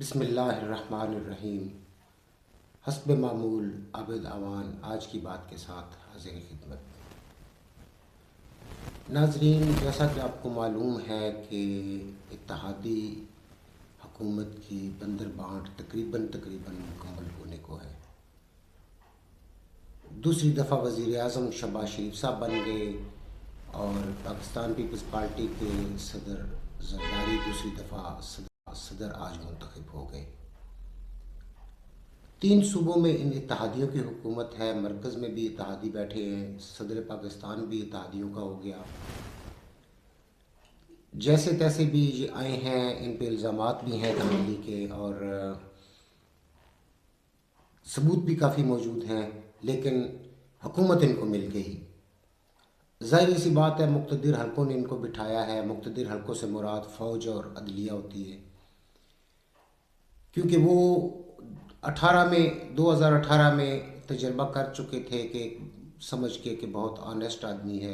بسم اللہ الرحمن الرحیم۔ حسب معمول عابد اوان آج کی بات کے ساتھ حاضر خدمت۔ ناظرین، جیسا کہ آپ کو معلوم ہے کہ اتحادی حکومت کی بندر بانٹ تقریباً مکمل ہونے کو ہے۔ دوسری دفعہ وزیر اعظم شہباز شریف صاحب بن گئے اور پاکستان پیپلز پارٹی کے صدر زرداری دوسری دفعہ صدر آج منتخب ہو گئے۔ 3 صوبوں میں ان اتحادیوں کی حکومت ہے، مرکز میں بھی اتحادی بیٹھے ہیں، صدر پاکستان بھی اتحادیوں کا ہو گیا۔ جیسے تیسے بھی یہ آئے ہیں، ان پہ الزامات بھی ہیں دھاندلی کے اور ثبوت بھی کافی موجود ہیں، لیکن حکومت ان کو مل گئی۔ ظاہری سی بات ہے، مقتدر حلقوں نے ان کو بٹھایا ہے۔ مقتدر حلقوں سے مراد فوج اور عدلیہ ہوتی ہے، کیونکہ وہ 2018 میں تجربہ کر چکے تھے کہ سمجھ کے کہ بہت آنیسٹ آدمی ہے،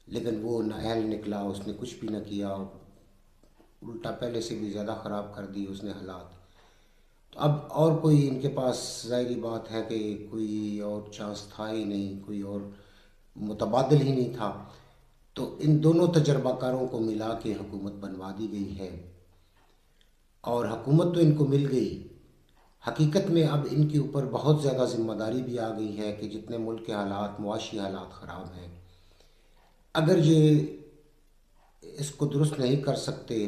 لیکن وہ نااہل نکلا، اس نے کچھ بھی نہ کیا، الٹا پہلے سے بھی زیادہ خراب کر دی اس نے حالات۔ تو اب اور کوئی ان کے پاس ظاہری بات ہے کہ کوئی اور چانس تھا ہی نہیں، کوئی اور متبادل ہی نہیں تھا، تو ان دونوں تجربہ کاروں کو ملا کے حکومت بنوا دی گئی ہے۔ اور حکومت تو ان کو مل گئی، حقیقت میں اب ان کے اوپر بہت زیادہ ذمہ داری بھی آ گئی ہے کہ جتنے ملک کے حالات، معاشی حالات خراب ہیں، اگر یہ اس کو درست نہیں کر سکتے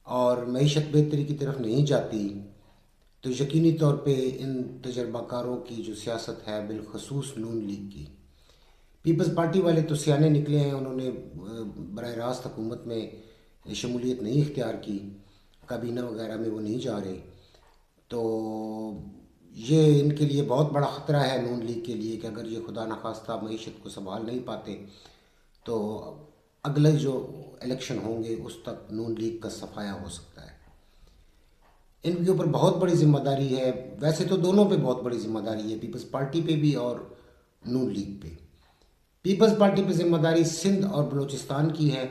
اور معیشت بہتری کی طرف نہیں جاتی تو یقینی طور پہ ان تجربہ کاروں کی جو سیاست ہے، بالخصوص نون لیگ کی، پیپلز پارٹی والے تو سیانے نکلے ہیں، انہوں نے براہ راست حکومت میں شمولیت نہیں اختیار کی، کابینہ وغیرہ میں وہ نہیں جا رہے، تو یہ ان کے لیے بہت بڑا خطرہ ہے نون لیگ کے لیے کہ اگر یہ خدا نخواستہ معیشت کو سنبھال نہیں پاتے تو اگلے جو الیکشن ہوں گے اس تک نون لیگ کا صفایا ہو سکتا ہے۔ ان کے اوپر بہت بڑی ذمہ داری ہے، ویسے تو دونوں پہ بہت بڑی ذمہ داری ہے، پیپلز پارٹی پہ بھی اور نون لیگ پہ۔ پیپلز پارٹی پہ ذمہ داری سندھ اور بلوچستان کی ہے،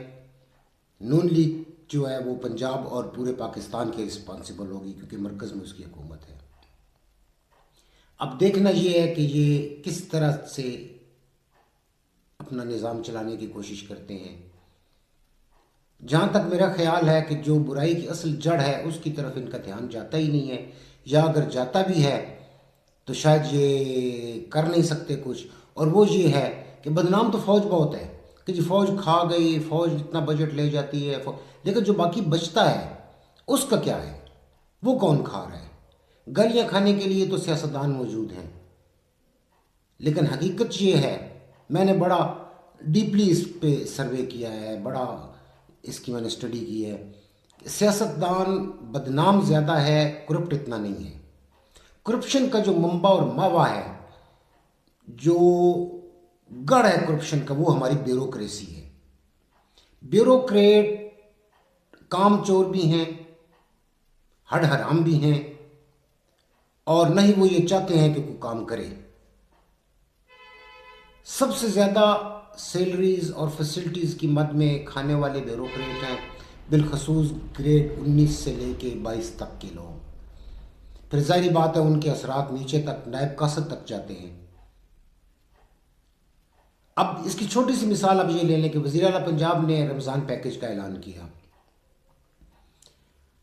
نون لیگ جو ہے وہ پنجاب اور پورے پاکستان کے رسپانسیبل ہوگی کیونکہ مرکز میں اس کی حکومت ہے۔ اب دیکھنا یہ ہے کہ یہ کس طرح سے اپنا نظام چلانے کی کوشش کرتے ہیں۔ جہاں تک میرا خیال ہے کہ جو برائی کی اصل جڑ ہے اس کی طرف ان کا دھیان جاتا ہی نہیں ہے، یا اگر جاتا بھی ہے تو شاید یہ کر نہیں سکتے کچھ، اور وہ یہ ہے کہ بدنام تو فوج بہت ہے کہ جی فوج کھا گئی، فوج اتنا بجٹ لے جاتی ہے، لیکن جو باقی بچتا ہے اس کا کیا ہے، وہ کون کھا رہا ہے؟ گلیاں کھانے کے لیے تو سیاستدان موجود ہیں، لیکن حقیقت یہ ہے، میں نے بڑا ڈیپلی اس پہ سروے کیا ہے، بڑا اس کی میں نے اسٹڈی کی ہے، سیاستدان بدنام زیادہ ہے، کرپٹ اتنا نہیں ہے۔ کرپشن کا جو منبع اور ماوا ہے، جو گڑھ ہے کرپشن کا، وہ ہماری بیوروکریسی ہے۔ بیوروکریٹ کام چور بھی ہیں، ہڈ حرام بھی ہیں، اور نہ ہی وہ یہ چاہتے ہیں کہ کوئی کام کرے۔ سب سے زیادہ سیلریز اور فیسلٹیز کی مد میں کھانے والے بیوروکریٹ ہیں، بالخصوص گریڈ 19 سے لے کے 22 تک کے لوگ۔ پھر ظاہری بات ہے ان کے اثرات نیچے تک نائب قاصد تک جاتے ہیں۔ اب اس کی چھوٹی سی مثال اب یہ لے لیں کہ وزیر اعلیٰ پنجاب نے رمضان پیکج کا اعلان کیا،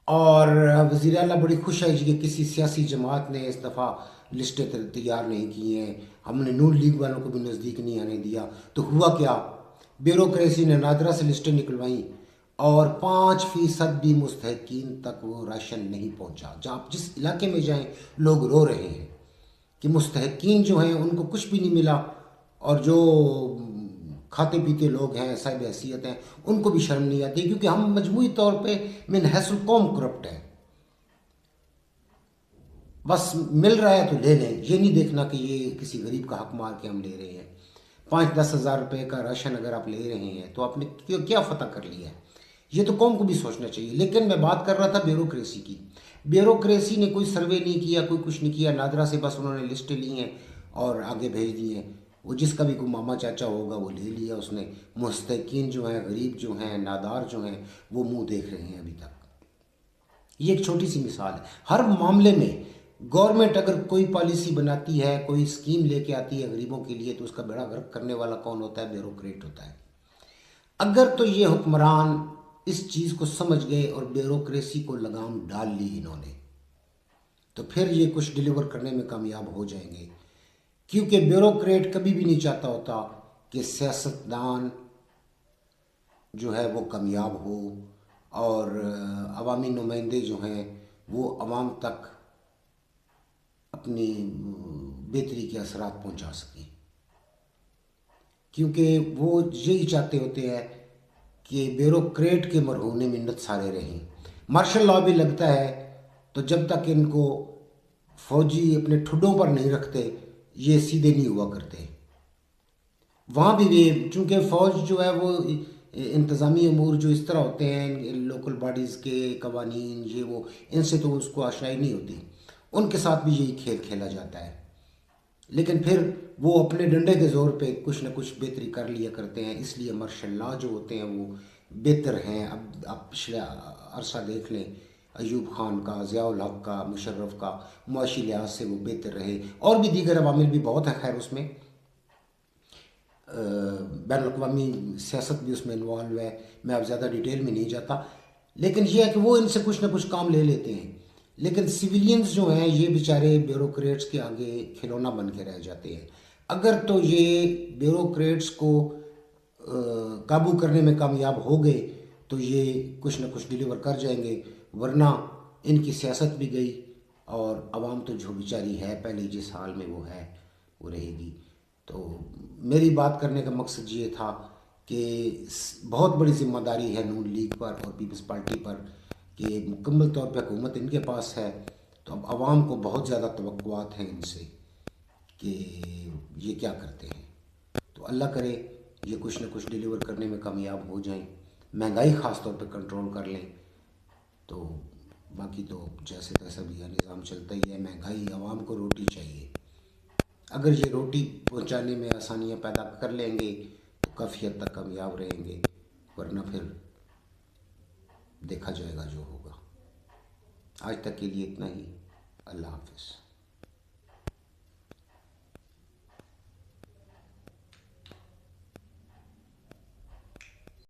اور وزیر اعلیٰ بڑی خوش ہے کہ کسی سیاسی جماعت نے اس دفعہ لسٹیں تیار نہیں کی ہیں، ہم نے نون لیگ والوں کو بھی نزدیک نہیں آنے دیا۔ تو ہوا کیا؟ بیوروکریسی نے نادرا سے لسٹیں نکلوائیں اور 5% بھی مستحقین تک وہ راشن نہیں پہنچا۔ جہاں جس علاقے میں جائیں لوگ رو رہے ہیں کہ مستحقین جو ہیں ان کو کچھ بھی نہیں ملا، اور جو کھاتے پیتے لوگ ہیں، صاحب حیثیت ہیں، ان کو بھی شرم نہیں آتی، کیونکہ ہم مجموعی طور پہ من حیث القوم کرپٹ ہیں۔ بس مل رہا ہے تو لے لیں، یہ نہیں دیکھنا کہ یہ کسی غریب کا حق مار کے ہم لے رہے ہیں۔ 5-10 ہزار روپے کا راشن اگر آپ لے رہے ہیں تو آپ نے کیا فتح کر لیا ہے؟ یہ تو قوم کو بھی سوچنا چاہیے۔ لیکن میں بات کر رہا تھا بیوروکریسی کی۔ بیوروکریسی نے کوئی سروے نہیں کیا، کوئی کچھ نہیں کیا، نادرا سے بس انہوں نے لسٹیں لی ہیں اور آگے بھیج دی ہیں۔ وہ جس کا بھی کوئی ماما چاچا ہوگا وہ لے لیا اس نے۔ مستحقین جو ہیں، غریب جو ہیں، نادار جو ہیں، وہ منہ دیکھ رہے ہیں ابھی تک۔ یہ ایک چھوٹی سی مثال ہے. ہر معاملے میں گورنمنٹ اگر کوئی پالیسی بناتی ہے، کوئی اسکیم لے کے آتی ہے غریبوں کے لیے، تو اس کا بیڑا غرق کرنے والا کون ہوتا ہے؟ بیوروکریٹ ہوتا ہے. اگر تو یہ حکمران اس چیز کو سمجھ گئے اور بیوروکریسی کو لگام ڈال لی انہوں نے، تو پھر یہ کچھ ڈیلیور کرنے میں کامیاب ہو جائیں گے. کیونکہ بیوروکریٹ کبھی بھی نہیں چاہتا ہوتا کہ سیاستدان جو ہے وہ کامیاب ہو اور عوامی نمائندے جو ہیں وہ عوام تک اپنی بہتری کے اثرات پہنچا سکیں. کیونکہ وہ یہی چاہتے ہوتے ہیں کہ بیوروکریٹ کے مرہون منت سارے رہیں. مارشل لا بھی لگتا ہے تو جب تک ان کو فوجی اپنے ٹھڈوں پر نہیں رکھتے یہ سیدھے نہیں ہوا کرتے. وہاں بھی چونکہ فوج جو ہے وہ انتظامی امور جو اس طرح ہوتے ہیں، لوکل باڈیز کے قوانین یہ وہ، ان سے تو اس کو آشنائی نہیں ہوتی. ان کے ساتھ بھی یہی کھیل کھیلا جاتا ہے. لیکن پھر وہ اپنے ڈنڈے کے زور پہ کچھ نہ کچھ بہتری کر لیا کرتے ہیں. اس لیے مارشل لا جو ہوتے ہیں وہ بہتر ہیں. اب آپ پچھلے عرصہ دیکھ لیں، ایوب خان کا، ضیاء الحق کا، مشرف کا، معاشی لحاظ سے وہ بہتر رہے. اور بھی دیگر عوامل بھی بہت ہیں، خیر اس میں بین الاقوامی سیاست بھی اس میں انوالو ہے، میں اب زیادہ ڈیٹیل میں نہیں جاتا. لیکن یہ ہے کہ وہ ان سے کچھ نہ کچھ کام لے لیتے ہیں. لیکن سویلینز جو ہیں یہ بیچارے بیوروکریٹس کے آگے کھلونا بن کے رہ جاتے ہیں. اگر تو یہ بیوروکریٹس کو قابو کرنے میں کامیاب ہو گئے تو یہ کچھ نہ کچھ ڈیلیور کر جائیں گے، ورنہ ان کی سیاست بھی گئی اور عوام تو جو بیچاری ہے پہلے جس حال میں وہ ہے وہ رہے گی. تو میری بات کرنے کا مقصد یہ تھا کہ بہت بڑی ذمہ داری ہے نون لیگ پر اور پیپلز پارٹی پر کہ مکمل طور پہ حکومت ان کے پاس ہے. تو اب عوام کو بہت زیادہ توقعات ہیں ان سے کہ یہ کیا کرتے ہیں. تو اللہ کرے یہ کچھ نہ کچھ ڈیلیور کرنے میں کامیاب ہو جائیں، مہنگائی خاص طور پہ کنٹرول کر لیں. تو باقی تو جیسے تیسا بھی یہ نظام چلتا ہی ہے. مہنگائی، عوام کو روٹی چاہیے. اگر یہ روٹی پہنچانے میں آسانیاں پیدا کر لیں گے تو کافی حد تک کامیاب رہیں گے، ورنہ پھر دیکھا جائے گا جو ہوگا. آج تک کے لیے اتنا ہی. اللہ حافظ.